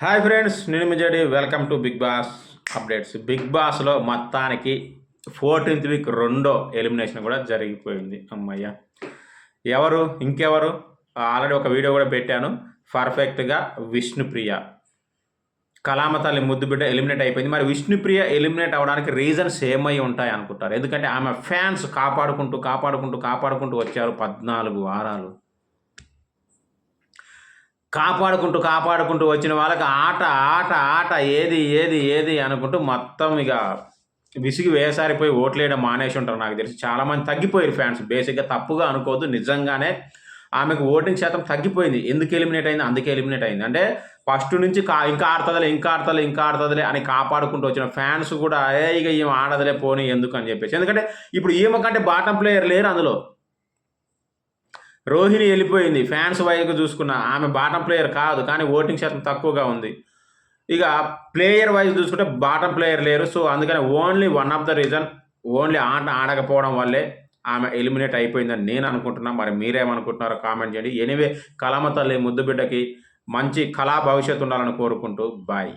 Hi friends, నేను మిజడి. Welcome to Bigg Boss updates. Bigg బాస్లో మొత్తానికి 14th వీక్ రెండో ఎలిమినేషన్ కూడా జరిగిపోయింది. అమ్మయ్య, ఇంకెవరు ఆల్రెడీ ఒక వీడియో కూడా పెట్టాను. పర్ఫెక్ట్గా విష్ణుప్రియ, కళామతల్లి ముద్దు బిడ్డ ఎలిమినేట్ అయిపోయింది. మరి విష్ణుప్రియ ఎలిమినేట్ అవ్వడానికి రీజన్స్ ఏమై ఉంటాయి అనుకుంటారు? ఎందుకంటే ఆమె ఫ్యాన్స్ కాపాడుకుంటూ వచ్చారు 14 వారాలు. కాపాడుకుంటూ వచ్చిన వాళ్ళకి ఆట ఆట ఆట ఏది ఏది ఏది అనుకుంటూ మొత్తం ఇక విసిగి వేసారిపోయి ఓట్లేయడం మానేసి ఉంటారు. నాకు తెలిసి చాలామంది తగ్గిపోయారు ఫ్యాన్స్. బేసిక్గా తప్పుగా అనుకోవద్దు, నిజంగానే ఆమెకు ఓటింగ్ శాతం తగ్గిపోయింది. ఎందుకు ఎలిమినేట్ అయింది? అందుకే ఎలిమినేట్ అయింది. అంటే ఫస్ట్ నుంచి ఇంకా ఆడుతుందిలే అని కాపాడుకుంటూ వచ్చిన ఫ్యాన్స్ కూడా ఇక ఈమె ఆడదులే పోనీ ఎందుకు అని చెప్పేసి. ఎందుకంటే ఇప్పుడు ఈమె కంటే బాటం ప్లేయర్ లేరు అందులో. రోహిణి వెళ్ళిపోయింది. ఫ్యాన్స్ వైజ్గా చూసుకున్న ఆమె బాటం ప్లేయర్ కాదు, కానీ ఓటింగ్ శాతం తక్కువగా ఉంది. ఇక ప్లేయర్ వైజ్ చూసుకుంటే బాటం ప్లేయర్ లేరు. సో అందుకని only one of the reason, only ఆట ఆడకపోవడం వల్లే ఆమె ఎలిమినేట్ అయిపోయిందని నేను అనుకుంటున్నా. మరి మీరేమనుకుంటున్నారో కామెంట్ చేయండి. ఎనీవే, కళామ తల్లి ముద్దు బిడ్డకి మంచి కళా భవిష్యత్తు ఉండాలని కోరుకుంటూ బాయ్.